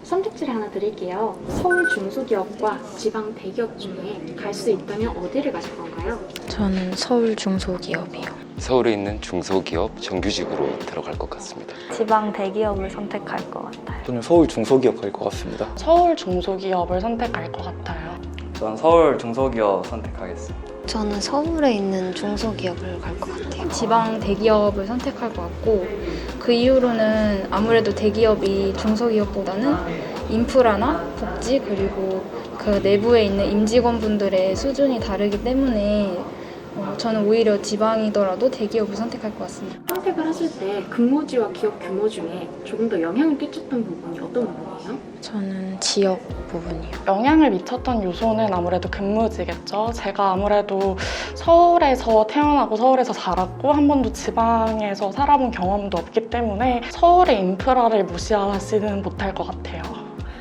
선택지를 하나 드릴게요. 서울 중소기업과 지방 대기업 중에 갈 수 있다면 어디를 가실 건가요? 저는 서울 중소기업이요. 서울에 있는 중소기업 정규직으로 들어갈 것 같습니다. 지방 대기업을 선택할 것 같아요. 저는 서울 중소기업 갈 것 같습니다. 서울 중소기업을 선택할 것 같아요. 전 서울 중소기업 선택하겠습니다. 저는 서울에 있는 중소기업을 갈 것 같아요. 지방 대기업을 선택할 것 같고, 그 이유로는 아무래도 대기업이 중소기업보다는 인프라나 복지 그리고 그 내부에 있는 임직원분들의 수준이 다르기 때문에 저는 오히려 지방이더라도 대기업을 선택할 것 같습니다. 선택을 하실 때 근무지와 기업 규모 중에 조금 더 영향을 끼쳤던 부분이 어떤 부분이에요? 저는 지역 부분이요. 영향을 미쳤던 요소는 아무래도 근무지겠죠. 제가 아무래도 서울에서 태어나고 서울에서 자랐고 한 번도 지방에서 살아본 경험도 없기 때문에 서울의 인프라를 무시하지는 못할 것 같아요.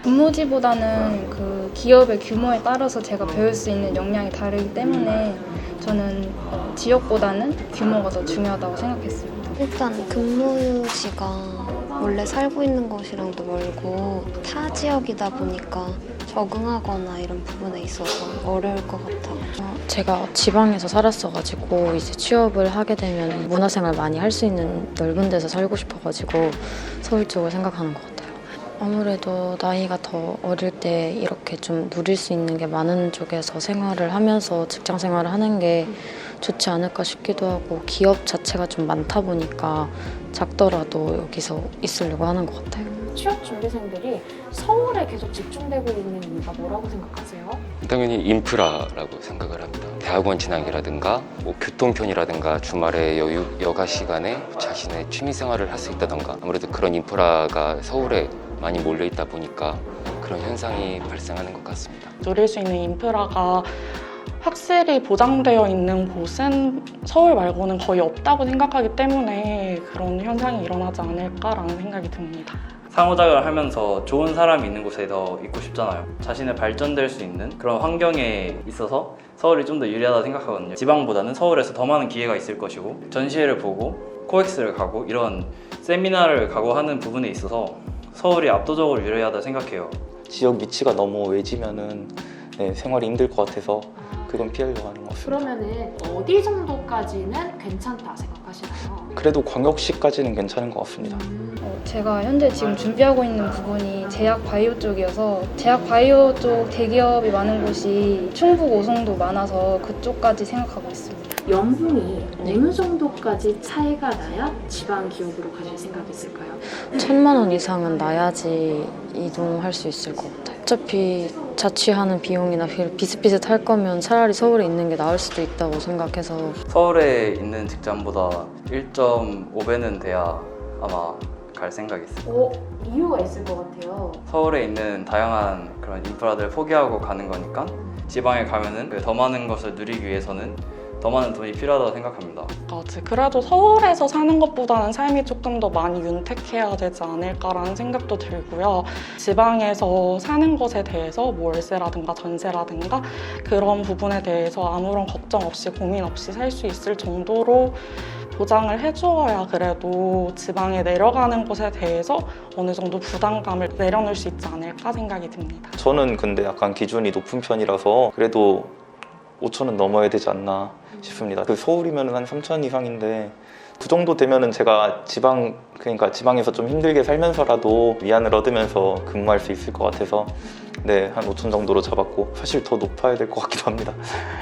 근무지보다는 그 기업의 규모에 따라서 제가 배울 수 있는 역량이 다르기 때문에 저는 지역보다는 규모가 더 중요하다고 생각했습니다. 일단 근무지가 원래 살고 있는 곳이랑도 멀고 타 지역이다 보니까 적응하거나 이런 부분에 있어서 어려울 것 같아요. 제가 지방에서 살았어가지고 이제 취업을 하게 되면 문화생활 많이 할 수 있는 넓은 데서 살고 싶어가지고 서울 쪽을 생각하는 것 같아요. 아무래도 나이가 더 어릴 때 이렇게 좀 누릴 수 있는 게 많은 쪽에서 생활을 하면서 직장 생활을 하는 게 좋지 않을까 싶기도 하고, 기업 자체가 좀 많다 보니까 작더라도 여기서 있으려고 하는 것 같아요. 취업 준비생들이 서울에 계속 집중되고 있는 이유가 뭐라고 생각하세요? 당연히 인프라라고 생각을 합니다. 대학원 진학이라든가 뭐 교통편이라든가 주말에 여가 시간에 자신의 취미 생활을 할 수 있다던가, 아무래도 그런 인프라가 서울에 많이 몰려 있다 보니까 그런 현상이 발생하는 것 같습니다. 누릴 수 있는 인프라가 확실히 보장되어 있는 곳은 서울 말고는 거의 없다고 생각하기 때문에 그런 현상이 일어나지 않을까라는 생각이 듭니다. 상호작용을 하면서 좋은 사람이 있는 곳에 더 있고 싶잖아요. 자신의 발전될 수 있는 그런 환경에 있어서 서울이 좀 더 유리하다 생각하거든요. 지방보다는 서울에서 더 많은 기회가 있을 것이고, 전시회를 보고 코엑스를 가고 이런 세미나를 가고 하는 부분에 있어서 서울이 압도적으로 유리하다 생각해요. 지역 위치가 너무 외지면은 생활이 힘들 것 같아서 그건 피하려고 하는 것 같습니다. 그러면은 어디 정도까지는 괜찮다 생각하시나요? 그래도 광역시까지는 괜찮은 것 같습니다. 제가 현재 지금 준비하고 있는 부분이 제약 바이오 쪽이어서, 제약 바이오 쪽 대기업이 많은 곳이 충북 오송도 많아서 그쪽까지 생각하고 있습니다. 연봉이 어느 정도까지 차이가 나야 지방 기업으로 가실 생각이 있을까요? 1,000만 원 이상은 나야지 이동할 수 있을 것 같아요. 어차피 자취하는 비용이나 비슷비슷할 거면 차라리 서울에 있는 게 나을 수도 있다고 생각해서. 서울에 있는 직장보다 1.5배는 돼야 아마 갈 생각이 있어요. 이유가 있을 것 같아요. 서울에 있는 다양한 그런 인프라들을 포기하고 가는 거니까 지방에 가면은 더 많은 것을 누리기 위해서는 더 많은 돈이 필요하다고 생각합니다. 그래도 서울에서 사는 것보다는 삶이 조금 더 많이 윤택해야 되지 않을까라는 생각도 들고요. 지방에서 사는 것에 대해서 뭐 월세라든가 전세라든가 그런 부분에 대해서 아무런 걱정 없이 고민 없이 살 수 있을 정도로 보장을 해주어야 그래도 지방에 내려가는 것에 대해서 어느 정도 부담감을 내려놓을 수 있지 않을까 생각이 듭니다. 저는 근데 약간 기준이 높은 편이라서 그래도 5,000은 넘어야 되지 않나 싶습니다. 그 서울이면 한 3,000 이상인데 그 정도 되면은 제가 그러니까 지방에서 좀 힘들게 살면서라도 위안을 얻으면서 근무할 수 있을 것 같아서 한 5,000 정도로 잡았고, 사실 더 높아야 될 것 같기도 합니다.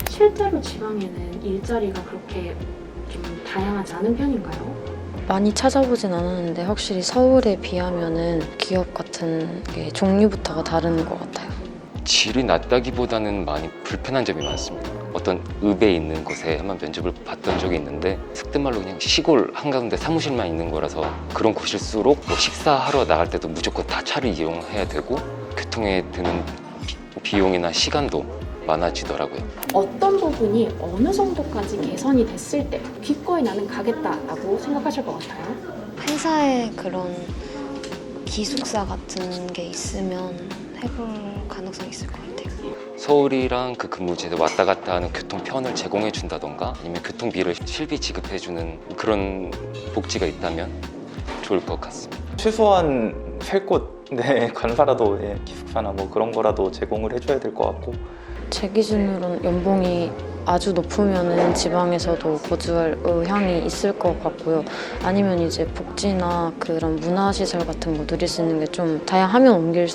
실제로 지방에는 일자리가 그렇게 좀 다양하지 않은 편인가요? 많이 찾아보진 않았는데 확실히 서울에 비하면은 기업 같은 게 종류부터가 다른 것 같아요. 질이 낮다기보다는 많이 불편한 점이 많습니다. 어떤 읍에 있는 곳에 한번 면접을 봤던 적이 있는데 속된 말로 그냥 시골 한가운데 사무실만 있는 거라서, 그런 곳일수록 뭐 식사하러 나갈 때도 무조건 다 차를 이용해야 되고 교통에 드는 비용이나 시간도 많아지더라고요. 어떤 부분이 어느 정도까지 개선이 됐을 때 기꺼이 나는 가겠다라고 생각하실 것 같아요? 회사에 그런 기숙사 같은 게 있으면 해볼 가능성이 있을 것 같아요. 서울이랑 그 근무지에 왔다 갔다 하는 교통편을 제공해 준다던가, 아니면 교통비를 실비 지급해 주는 그런 복지가 있다면 좋을 것 같습니다. 최소한 살 곳, 네, 관사라도 예, 기숙사나 뭐 그런 거라도 제공을 해줘야 될 것 같고. 제 기준으로는 연봉이 아주 높으면은 지방에서도 거주할 의향이 있을 것 같고요. 아니면 이제 복지나 그런 문화시설 같은 거 누릴 수 있는 게 좀 다양하면 옮길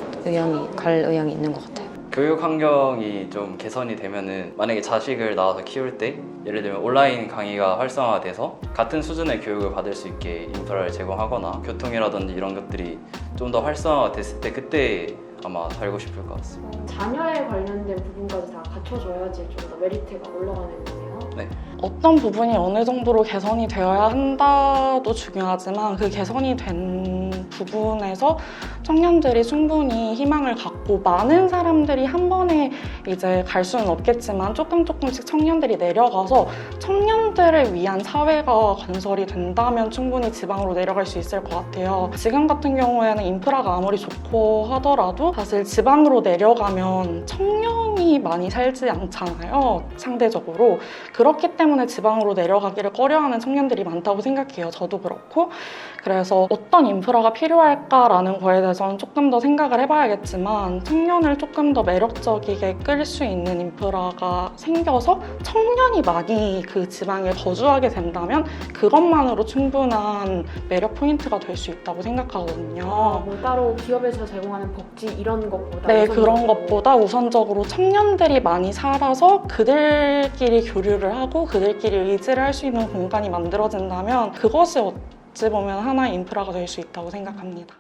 갈 의향이 있는 것 같아요. 교육 환경이 좀 개선이 되면은 만약에 자식을 낳아서 키울 때 예를 들면 온라인 강의가 활성화돼서 같은 수준의 교육을 받을 수 있게 인프라를 제공하거나 교통이라든지 이런 것들이 좀 더 활성화됐을 때 그때 아마 살고 싶을 것 같습니다. 자녀에 관련된 부분까지 다 갖춰줘야지 좀 더 메리트가 올라가는 거네요. 네. 어떤 부분이 어느 정도로 개선이 되어야 한다도 중요하지만 그 개선이 된 부분에서 청년들이 충분히 희망을 갖고 많은 사람들이 한 번에 이제 갈 수는 없겠지만 조금씩 청년들이 내려가서 청년들을 위한 사회가 건설이 된다면 충분히 지방으로 내려갈 수 있을 것 같아요. 지금 같은 경우에는 인프라가 아무리 좋고 하더라도 사실 지방으로 내려가면 청년이 많이 살지 않잖아요, 상대적으로. 그렇기 때문에 지방으로 내려가기를 꺼려하는 청년들이 많다고 생각해요. 저도 그렇고. 그래서 어떤 인프라가 필요할까라는 거에 대해서는 조금 더 생각을 해봐야겠지만 청년을 조금 더 매력적이게 끌 수 있는 인프라가 생겨서 청년이 많이 그 지방에 거주하게 된다면 그것만으로 충분한 매력 포인트가 될 수 있다고 생각하거든요. 뭐 따로 기업에서 제공하는 복지 이런 것보다 네, 그런 것보다 우선적으로 청년들이 많이 살아서 그들끼리 교류를 하고 그들끼리 의지를 할 수 있는 공간이 만들어진다면 그것이 어찌 보면 하나의 인프라가 될 수 있다고 생각합니다.